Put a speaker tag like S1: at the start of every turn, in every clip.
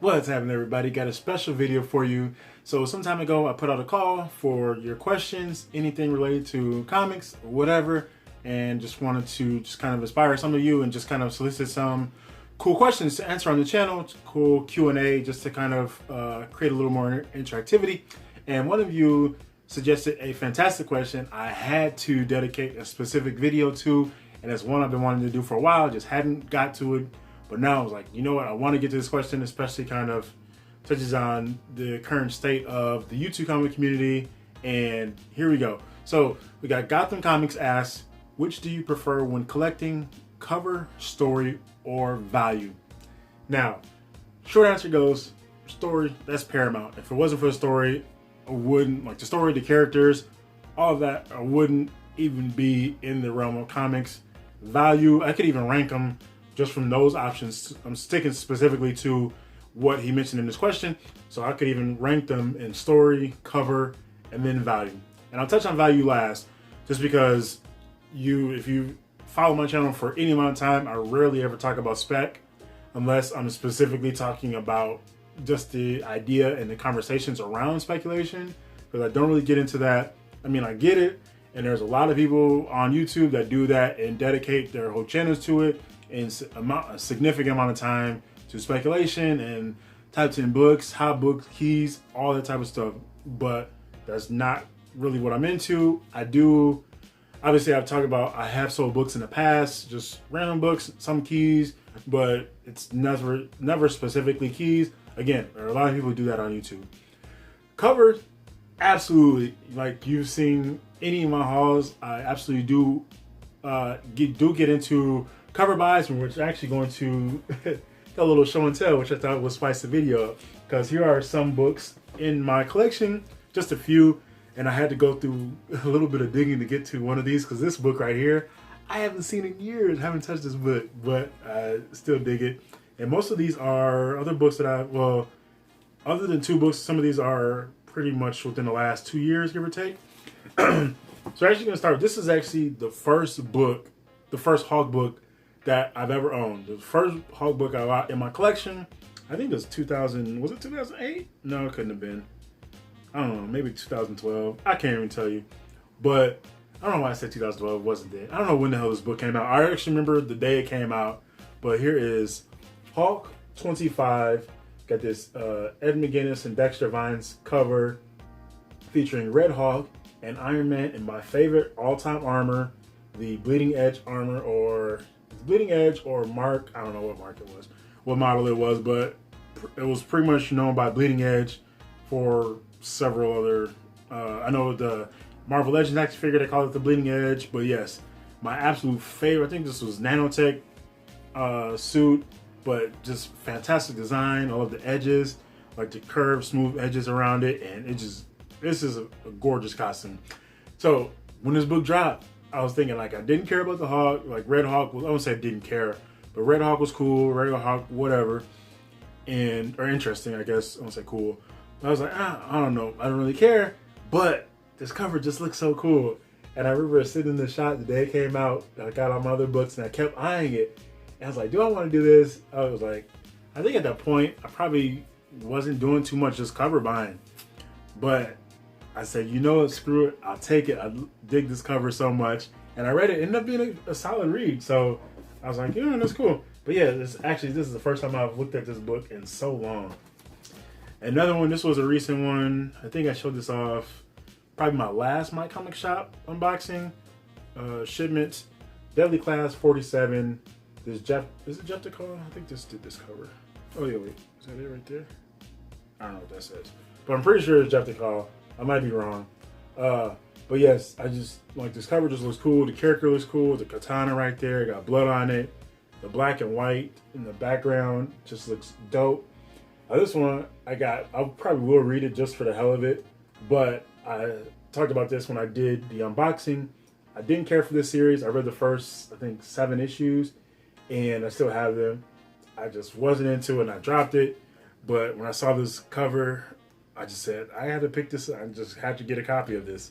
S1: What's happening, everybody? Got a special video for you. So some time ago I put out a call for your questions, anything related to comics or whatever, and just wanted to kind of inspire some of you and just kind of solicit some cool questions to answer on the channel, cool Q&A, just to kind of create a little more interactivity. And one of you suggested a fantastic question I had to dedicate a specific video to, and it's one I've been wanting to do for a while, just hadn't got to it. But now I was like, you know what, I want to get to this question, especially kind of touches on the current state of the YouTube comic community. And here we go. So we got Gotham Comics asks, which do you prefer when collecting, cover, story, or value? Now, short answer goes, story, that's paramount. If it wasn't for the story, I wouldn't, like the story, the characters, all of that, I wouldn't even be in the realm of comics. Value, I could even rank them just from those options. I'm sticking specifically to what he mentioned in this question, so I could even rank them in story, cover, and then value. And I'll touch on value last, just because if you follow my channel for any amount of time, I rarely ever talk about spec, unless I'm specifically talking about just the idea and the conversations around speculation, because I don't really get into that. I mean, I get it, and there's a lot of people on YouTube that do that and dedicate their whole channels to it, and a significant amount of time to speculation and types in books, hot books, keys, all that type of stuff. But that's not really what I'm into. Obviously I've talked about, I have sold books in the past, just random books, some keys, but it's never specifically keys. Again, there are a lot of people who do that on YouTube. Cover, absolutely. Like you've seen any of my hauls, I absolutely do get into cover buys, and we're actually going to a little show and tell, which I thought would spice the video up, because here are some books in my collection, just a few, and I had to go through a little bit of digging to get to one of these, because this book right here, I haven't seen in years, haven't touched this book, but I still dig it. And most of these are other books that other than two books, some of these are pretty much within the last 2 years, give or take. So we're actually gonna start, this is actually the first book, the first Hulk book that I've ever owned. The first Hulk book I got in my collection, I think it was 2008? No, it couldn't have been. I don't know, maybe 2012. I can't even tell you. But I don't know why I said 2012, it wasn't it. I don't know when the hell this book came out. I actually remember the day it came out, but here is Hulk 25. Got this Ed McGuinness and Dexter Vines cover featuring Red Hulk and Iron Man in my favorite all-time armor, the Bleeding Edge armor, or Bleeding Edge or Mark, I don't know what mark it was, what model it was, but it was pretty much known by Bleeding Edge for several other, I know the Marvel Legends action figure, they call it the Bleeding Edge, but yes, my absolute favorite, I think this was Nanotech suit, but just fantastic design. I love the edges, like the curved, smooth edges around it, and this is a gorgeous costume. So when this book dropped, I was thinking, like, I didn't care about the Hawk, like Red Hawk was, I won't say I didn't care, but Red Hawk was cool, Red Hawk, whatever, or interesting, I guess, I won't say cool. But I was like, I don't know, I don't really care, but this cover just looks so cool. And I remember sitting in the shop the day it came out, I got all my other books, and I kept eyeing it, and I was like, do I want to do this? I was like, I think at that point, I probably wasn't doing too much just cover buying, but I said, you know what, screw it, I'll take it. I dig this cover so much. And I read it, ended up being a solid read. So I was like, yeah, that's cool. But yeah, this is the first time I've looked at this book in so long. Another one, this was a recent one. I think I showed this off probably my last My Comic Shop unboxing shipment. Deadly Class 47. Is it Jeff DeCall? I think this did this cover. Oh yeah, wait, is that it right there? I don't know what that says. But I'm pretty sure it's Jeff DeCall. I might be wrong. But yes, I just like this cover, just looks cool. The character looks cool. The katana right there, got blood on it. The black and white in the background just looks dope. This one I probably will read it just for the hell of it. But I talked about this when I did the unboxing. I didn't care for this series. I read the first, I think, 7 issues, and I still have them. I just wasn't into it, and I dropped it. But when I saw this cover, I just said, I had to pick this up. I just had to get a copy of this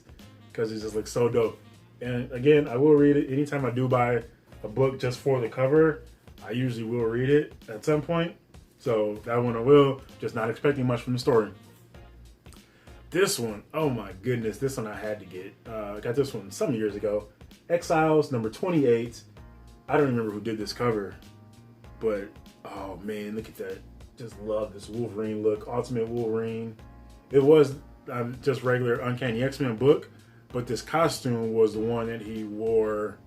S1: because it just looks so dope. And again, I will read it. Anytime I do buy a book just for the cover, I usually will read it at some point. So that one I will, just not expecting much from the story. This one, oh my goodness, this one I had to get. I got this one some years ago. Exiles number 28. I don't remember who did this cover, but oh man, look at that. Just love this Wolverine look, Ultimate Wolverine. It was just regular Uncanny X-Men book, but this costume was the one that he wore.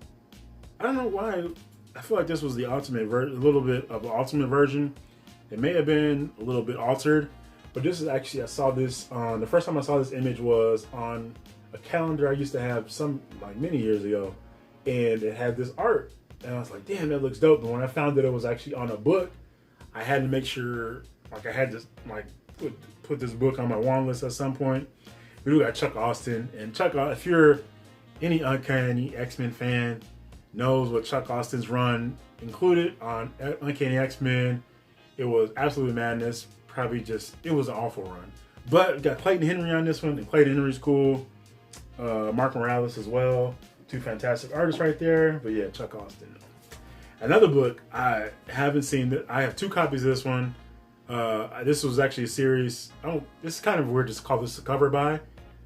S1: I don't know why. I feel like this was the ultimate version, a little bit of an ultimate version. It may have been a little bit altered, but this is actually, I saw this on, the first time I saw this image was on a calendar I used to have many years ago, and it had this art, and I was like, damn, that looks dope. But when I found that it was actually on a book, I had to make sure, I had to put this book on my want list at some point. We do got Chuck Austin, and Chuck, if you're any Uncanny X-Men fan, knows what Chuck Austin's run included on Uncanny X-Men. It was absolutely madness. It was an awful run. But we got Clayton Henry on this one, and Clayton Henry's cool. Mark Morales as well. Two fantastic artists right there. But yeah, Chuck Austin. Another book I haven't seen. I have 2 copies of this one. This was actually a series. This is kind of weird to call this a cover by,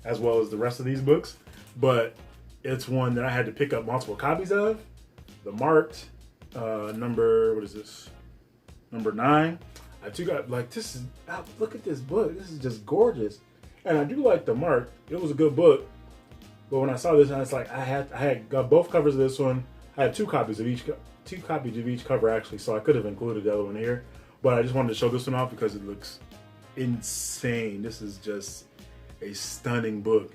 S1: as well as the rest of these books. But it's one that I had to pick up multiple copies of. The marked number, what is this? Number 9. I took out, this is, look at this book. This is just gorgeous. And I do like the mark. It was a good book. But when I saw this, I was like, I got both covers of this one. I had 2 copies of each cover actually, so I could have included the other one here. But I just wanted to show this one off because it looks insane. This is just a stunning book.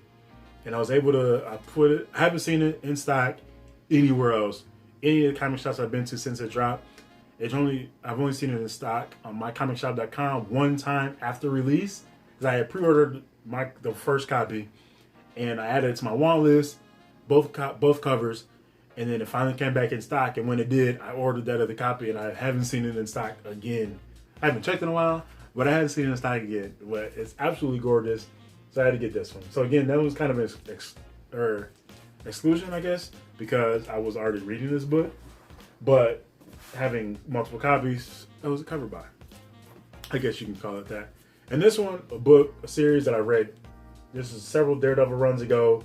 S1: And I was able to I haven't seen it in stock anywhere else. Any of the comic shops I've been to since it dropped. I've only seen it in stock on mycomicshop.com one time after release, because I had pre-ordered the first copy, and I added it to my want list, both covers, and then it finally came back in stock. And when it did, I ordered that other copy, and I haven't seen it in stock again. I haven't checked in a while, but I haven't seen it in stock again. But it's absolutely gorgeous, so I had to get this one. So again, that was kind of an exclusion, I guess, because I was already reading this book, but having multiple copies, it was a cover buy. I guess you can call it that. And this one, a series that I read, this is several Daredevil runs ago,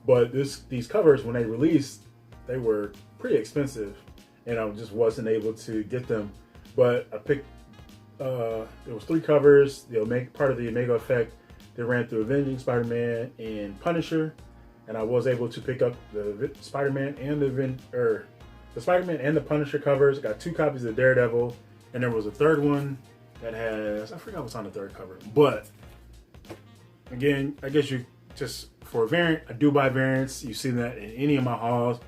S1: but these covers, when they released, they were pretty expensive, and I just wasn't able to get them. But I picked, there was 3 covers, part of the Omega Effect. They ran through Avenging Spider-Man and Punisher, and I was able to pick up the Spider-Man and the Spider-Man and the Punisher covers. I got 2 copies of Daredevil, and there was a third one that has, I forgot what's on the third cover. But again, I guess you just, for a variant, I do buy variants. You've seen that in any of my hauls,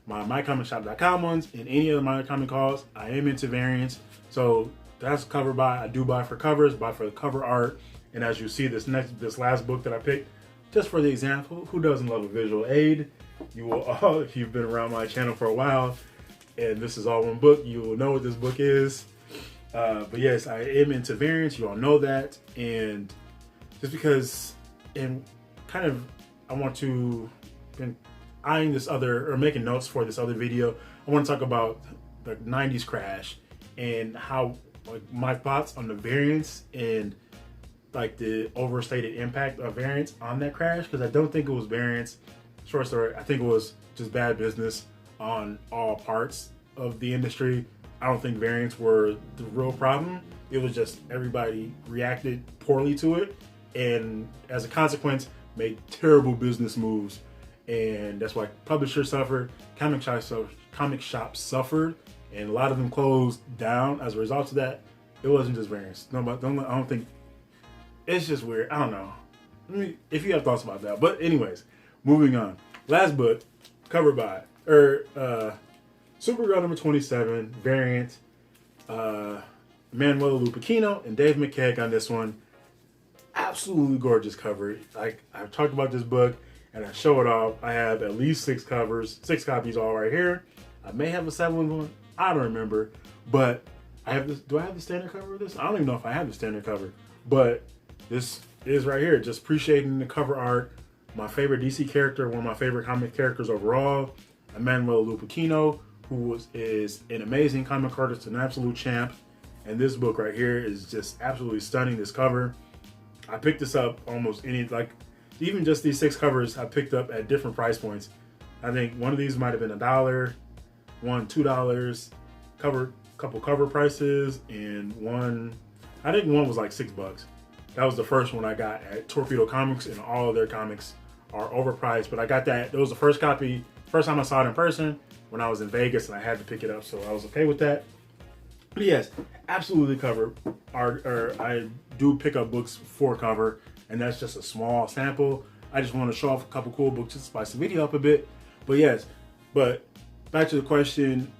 S1: my mycomicshop.com ones, in any of the My Comic hauls. I am into variants. So that's cover buy. I do buy for covers, buy for the cover art. And as you see, this last book that I picked, just for the example, who doesn't love a visual aid? You will all, if you've been around my channel for a while, and this is all one book, you will know what this book is. But yes, I am into variants. You all know that. And just because, and kind of, I want to, been eyeing this other, or making notes for this other video, I want to talk about the 90s crash and how, my thoughts on the variants and the overstated impact of variants on that crash, because I don't think it was variants. Short story, I think it was just bad business on all parts of the industry. I don't think variants were the real problem. It was just everybody reacted poorly to it, and as a consequence, made terrible business moves. And that's why publishers suffered, comic shops suffered, and a lot of them closed down as a result of that. It wasn't just variants. I don't think, it's just weird. I don't know. If you have thoughts about that. But anyways, moving on. Last book, cover by, Supergirl number 27, variant, Manuela Lupacchino and Dave McKeag on this one. Absolutely gorgeous cover. I've talked about this book and I show it off. I have at least 6 copies all right here. I may have a 7th one. I don't remember. But I have this. Do I have the standard cover of this? I don't even know if I have the standard cover. But this is right here. Just appreciating the cover art. My favorite DC character, one of my favorite comic characters overall, Manuela Lupacchino, who is an amazing comic artist, an absolute champ. And this book right here is just absolutely stunning. This cover, I picked this up almost even just these 6 covers I picked up at different price points. I think one of these might have been $1, one $2, couple cover prices, and I think one was like $6. That was the first one I got at Torpedo Comics, and all of their comics are overpriced. But I got that. It was the first copy, first time I saw it in person when I was in Vegas, and I had to pick it up, so I was okay with that. But yes, absolutely cover. I do pick up books for cover, and that's just a small sample. I just want to show off a couple cool books to spice the video up a bit. But yes, back to the question,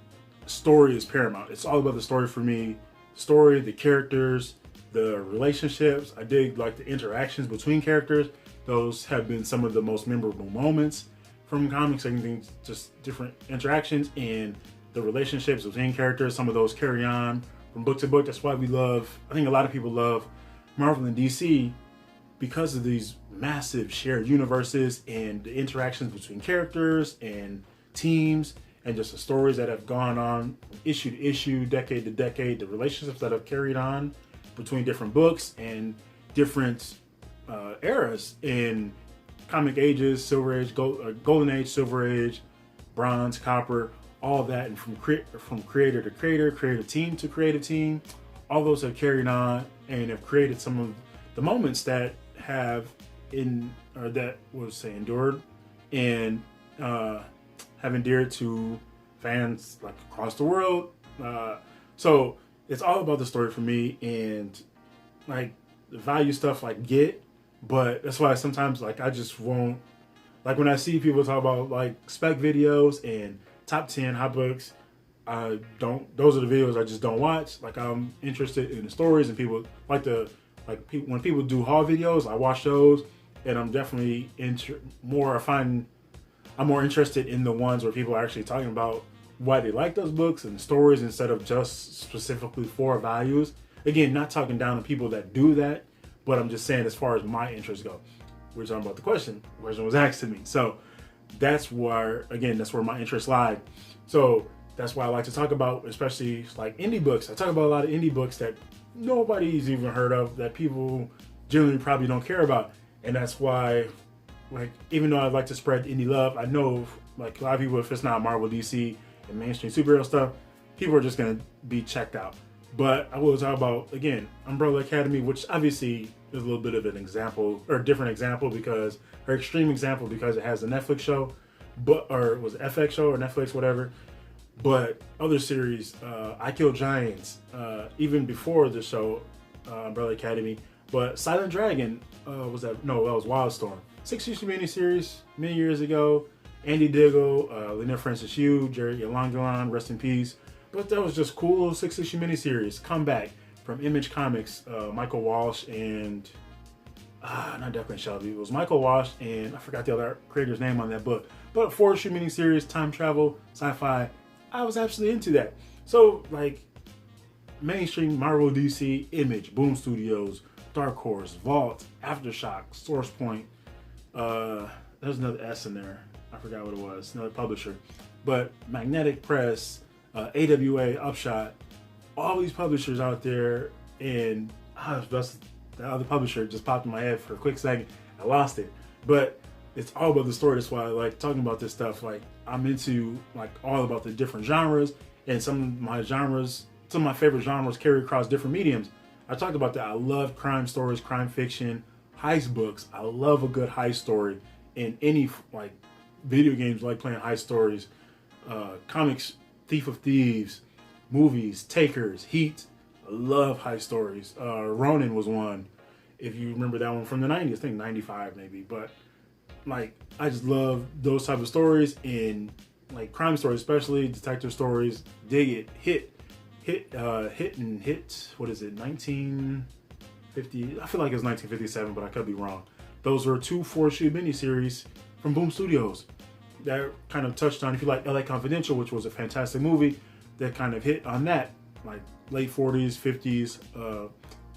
S1: story is paramount. It's all about the story for me. Story, the characters, the relationships. I dig like the interactions between characters. Those have been some of the most memorable moments from comics. I think just different interactions and the relationships between characters. Some of those carry on from book to book. That's why I think a lot of people love Marvel and DC, because of these massive shared universes and the interactions between characters and teams, and just the stories that have gone on issue to issue, decade to decade, the relationships that have carried on between different books and different eras in comic ages, Silver Age, Golden Age, Silver Age, Bronze, Copper, all that, and from creator to creator, creative team to creative team, all those have carried on and have created some of the moments that have endured and have endeared to fans like across the world. So it's all about the story for me, and like the value stuff like but that's why sometimes like I just won't, like when I see people talk about like spec videos and top 10 hot books, those are the videos I just don't watch. Like I'm interested in the stories, and people like when people do haul videos, I watch those, and I'm definitely I'm more interested in the ones where people are actually talking about why they like those books and stories instead of just specifically for values. Again, not talking down to people that do that, but I'm just saying as far as my interests go. We're talking about the question. The question was asked to me. So that's where my interests lie. So that's why I like to talk about, especially like indie books. I talk about a lot of indie books that nobody's even heard of, that people generally probably don't care about. And that's why, like, even though I like to spread indie love, I know like a lot of people, if it's not Marvel, DC, and mainstream superhero stuff, people are just gonna be checked out. But I will talk about, again, Umbrella Academy, which obviously is a little bit of an example, or a different example, or extreme example, because it has a Netflix show, or was it FX show or Netflix, whatever. But other series, I Kill Giants, even before the show, Umbrella Academy. But Silent Dragon, that was Wildstorm. 6-issue miniseries many years ago. Andy Diggle, Lena Francis Yu, Jerry Elangelon, rest in peace. But that was just cool 6-issue miniseries. Comeback from Image Comics, Michael Walsh and not Declan Shelby. It was Michael Walsh and I forgot the other creator's name on that book. But 4-issue miniseries, time travel, sci-fi. I was absolutely into that. So like mainstream Marvel, DC, Image, Boom Studios, Dark Horse, Vault, Aftershock, Source Point. There's another S in there. I forgot what it was. Another publisher. But Magnetic Press, AWA, Upshot, all these publishers out there, and the other publisher just popped in my head for a quick second. I lost it. But it's all about the story. That's why I like talking about this stuff. Like I'm into like all about the different genres, and some of my favorite genres carry across different mediums. I talked about that. I love crime stories, crime fiction, heist books. I love a good heist story. In any like video games, like playing heist stories, comics, Thief of Thieves, movies, Takers, Heat. I love heist stories. Ronin was one, if you remember that one from the 90s. I think 95 maybe. But like I just love those type of stories, and like crime stories, especially detective stories. Dig it. Hit. What is it? 1950. I feel like it was 1957, but I could be wrong. Those were 2 4-issue miniseries from Boom Studios that kind of touched on, if you like, LA Confidential, which was a fantastic movie that kind of hit on that, like late 40s, 50s,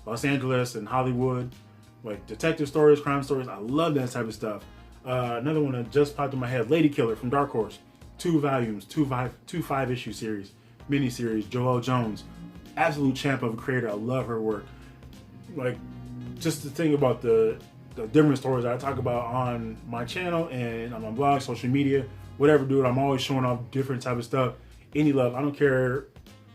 S1: Los Angeles and Hollywood, like detective stories, crime stories. I love that type of stuff. Another one that just popped in my head, Lady Killer from Dark Horse, 2 volumes, 2 5-issue series, miniseries. Joelle Jones, absolute champ of a creator. I love her work. Like, just the thing about the different stories I talk about on my channel and on my blog, social media, whatever, dude. I'm always showing off different type of stuff. Any love. I don't care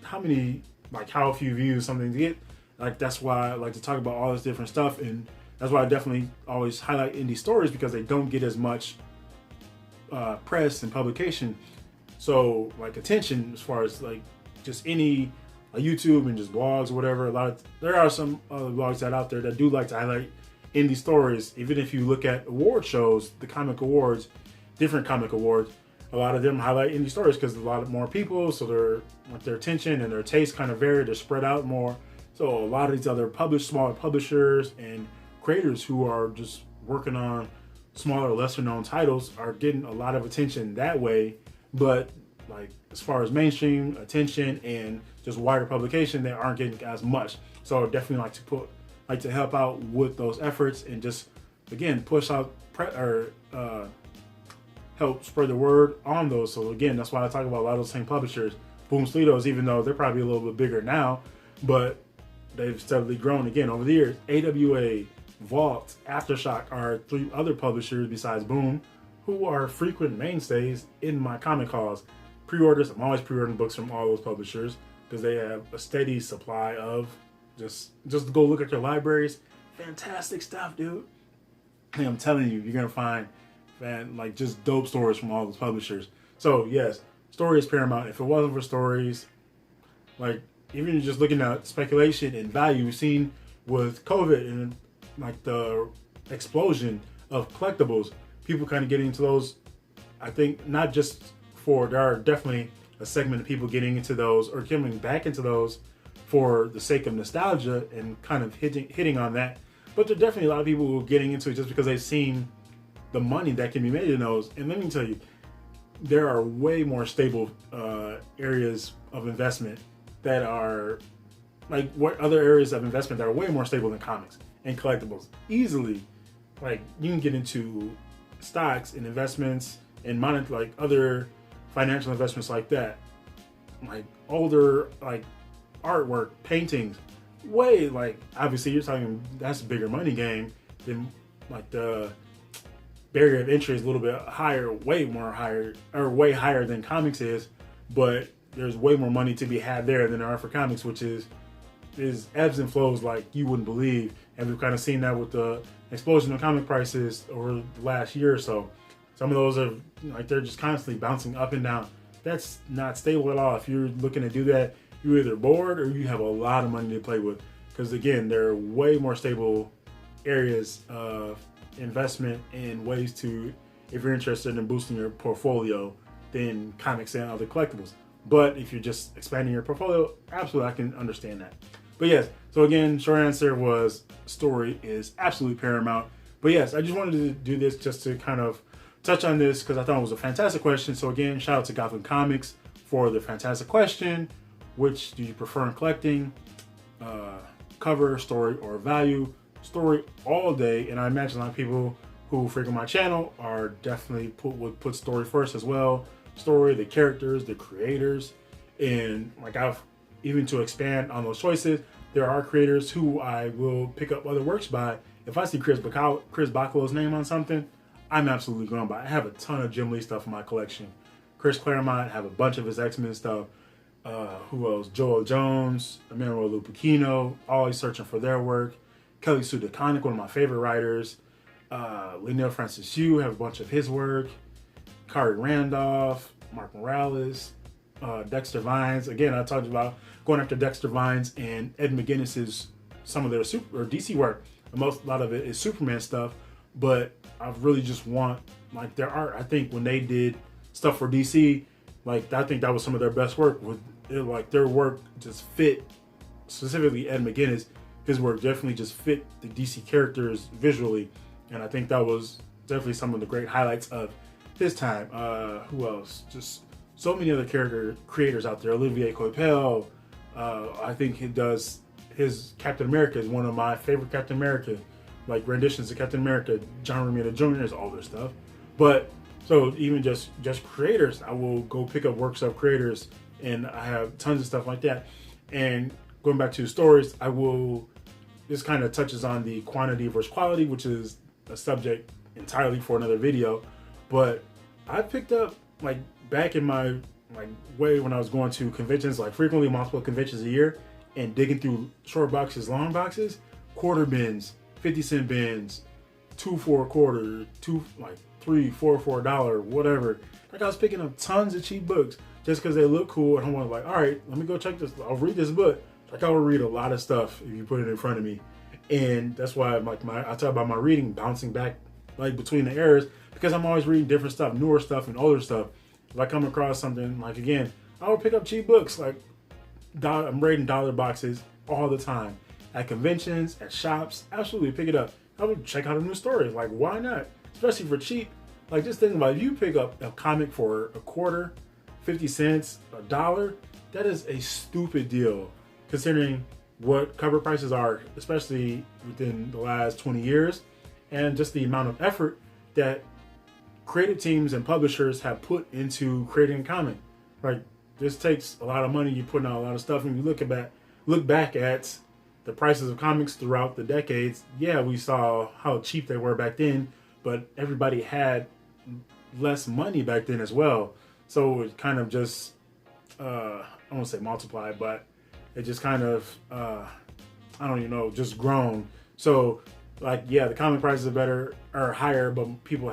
S1: how many, like how few views something to get. Like, that's why I like to talk about all this different stuff, and that's why I definitely always highlight indie stories, because they don't get as much press and publication. So like attention, as far as like just any YouTube and just blogs or whatever. There are some other blogs out there that do like to highlight indie stories. Even if you look at award shows, the comic awards, different comic awards, a lot of them highlight indie stories because a lot of more people, so their attention and their taste kind of vary. They're spread out more. So a lot of these other smaller publishers and creators who are just working on smaller, lesser known titles are getting a lot of attention that way. But like as far as mainstream attention and just wider publication, they aren't getting as much. So I definitely like to help out with those efforts and just again push out help spread the word on those. So again, that's why I talk about a lot of those same publishers. Boom Studios, even though they're probably a little bit bigger now, but they've steadily grown again over the years. AWA, Vault, Aftershock are 3 other publishers besides Boom who are frequent mainstays in my comic hauls. Pre-orders, I'm always pre-ordering books from all those publishers because they have a steady supply of just go look at their libraries. Fantastic stuff, dude. And I'm telling you, you're gonna find like just dope stories from all those publishers. So yes, story is paramount. If it wasn't for stories, like even just looking at speculation and value we've seen with COVID and like the explosion of collectibles, people kind of getting into those. I think not just there are definitely a segment of people getting into those or coming back into those for the sake of nostalgia and kind of hitting on that. But there are definitely a lot of people who are getting into it just because they've seen the money that can be made in those. And let me tell you, there are way more stable areas of investment that are like what other areas of investment that are way more stable than comics and collectibles. Easily, like you can get into stocks and investments and like other financial investments like that, like older like artwork, paintings, way like obviously you're talking that's a bigger money game than like the barrier of entry is a little bit higher, way higher than comics is, but there's way more money to be had there than there are for comics, which is ebbs and flows like you wouldn't believe. And we've kind of seen that with the explosion of comic prices over the last year or so. Some of those are like they're just constantly bouncing up and down. That's not stable at all. If you're looking to do that, you're either bored or you have a lot of money to play with. Because again, there are way more stable areas of investment and ways to, if you're interested in boosting your portfolio, than comics and other collectibles. But if you're just expanding your portfolio, absolutely, I can understand that. But yes, so again, short answer was story is absolutely paramount. But yes, I just wanted to do this just to kind of touch on this because I thought it was a fantastic question. So again, shout out to Gotham Comics for the fantastic question. Which do you prefer in collecting? Cover, story, or value? Story all day. And I imagine a lot of people who frequent my channel are definitely would put story first as well. Story, the characters, the creators. And like even to expand on those choices, there are creators who I will pick up other works by. If I see Chris Bacalo's name on something, I'm absolutely going to buy. I have a ton of Jim Lee stuff in my collection. Chris Claremont, have a bunch of his X-Men stuff. Who else? Joel Jones, Emmanuel Lupacchino, always searching for their work. Kelly Sue DeConnick, one of my favorite writers. Lionel Francis Yu, have a bunch of his work. Kari Randolph, Mark Morales, Dexter Vines. Again, I talked about going after Dexter Vines and Ed McGuinness's some of their DC work. A lot of it is Superman stuff, but I really just want like their art. I think when they did stuff for DC, like I think that was some of their best work. Like their work just fit, specifically Ed McGuinness. His work definitely just fit the DC characters visually, and I think that was definitely some of the great highlights of his time. Who else? Just so many other creators out there. Olivier Coipel. I think he does his Captain America is one of my favorite Captain America, like renditions of Captain America. John Romita Jr. is all their stuff, but so even just creators, I will go pick up works of creators, and I have tons of stuff like that. And going back to the stories, I will, this kind of touches on the quantity versus quality, which is a subject entirely for another video. But I picked up, like, back in my way when I was going to conventions, like frequently multiple conventions a year, and digging through short boxes, long boxes, quarter bins, 50-cent bins, 2 for a quarter, 2 like 3, 4 for $1, whatever. Like, I was picking up tons of cheap books just because they look cool, and I'm like, all right, let me go check this. I'll read this book. Like, I will read a lot of stuff if you put it in front of me, and that's why I talk about my reading bouncing back like between the eras, because I'm always reading different stuff, newer stuff and older stuff. If I come across something, like, again, I would pick up cheap books. Like, I'm raiding dollar boxes all the time at conventions, at shops. Absolutely pick it up. I would check out a new story. Like, why not? Especially for cheap. Like, just think about it. If you pick up a comic for a quarter, 50 cents, $1, that is a stupid deal considering what cover prices are, especially within the last 20 years, and just the amount of effort that creative teams and publishers have put into creating a comic. Like, this takes a lot of money. You're putting out a lot of stuff, and you look back at the prices of comics throughout the decades. Yeah, we saw how cheap they were back then, but everybody had less money back then as well. So it kind of just, I won't say multiplied, but it just kind of, I don't even know, just grown. So, like, yeah, the comic prices are higher, but people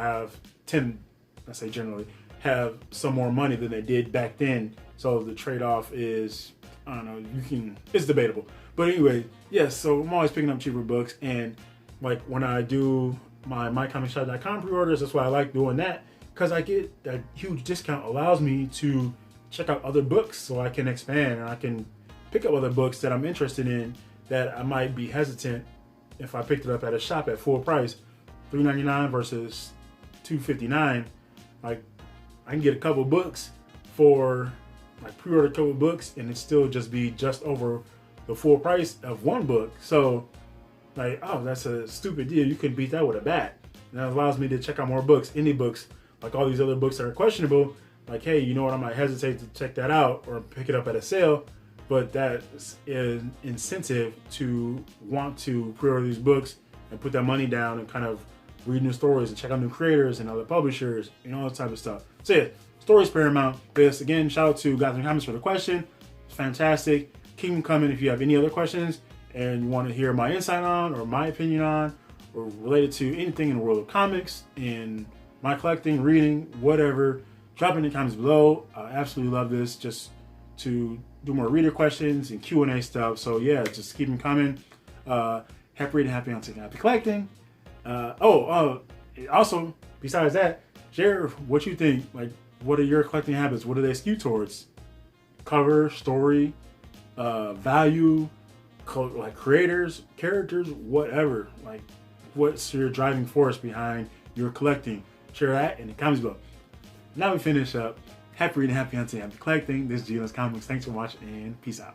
S1: generally have some more money than they did back then. So the trade-off is, I don't know, it's debatable. But anyway, yes, so I'm always picking up cheaper books, and like when I do my mycomicshop.com pre-orders, that's why I like doing that, because I get that huge discount, allows me to check out other books so I can expand, and I can pick up other books that I'm interested in that I might be hesitant if I picked it up at a shop at full price, $3.99 versus $2.59. Like, I can get a couple books for, like, pre-order a couple books, and it still just be just over the full price of one book. So, like, oh, that's a stupid deal. You can beat that with a bat. And that allows me to check out more books, indie books, like all these other books that are questionable. Like, hey, you know what? I might hesitate to check that out or pick it up at a sale, but that is an incentive to want to pre-order these books and put that money down and kind of read new stories and check out new creators and other publishers and all that type of stuff. So yeah, stories paramount. This, again, shout out to Gotham Comics for the question. It's fantastic. Keep them coming if you have any other questions and you want to hear my insight on or my opinion on or related to anything in the world of comics and my collecting, reading, whatever. Drop in the comments below. I absolutely love this, just to do more reader questions and Q&A stuff. So yeah, just keep them coming. Happy reading, happy hunting, happy collecting. Also, besides that, share what you think. Like, what are your collecting habits? What do they skew towards? Cover, story, value, like creators, characters, whatever. Like, what's your driving force behind your collecting? Share that in the comments below. Now we finish up. Happy reading, happy hunting, happy collecting. This is Gotham Comics. Thanks for watching, and peace out.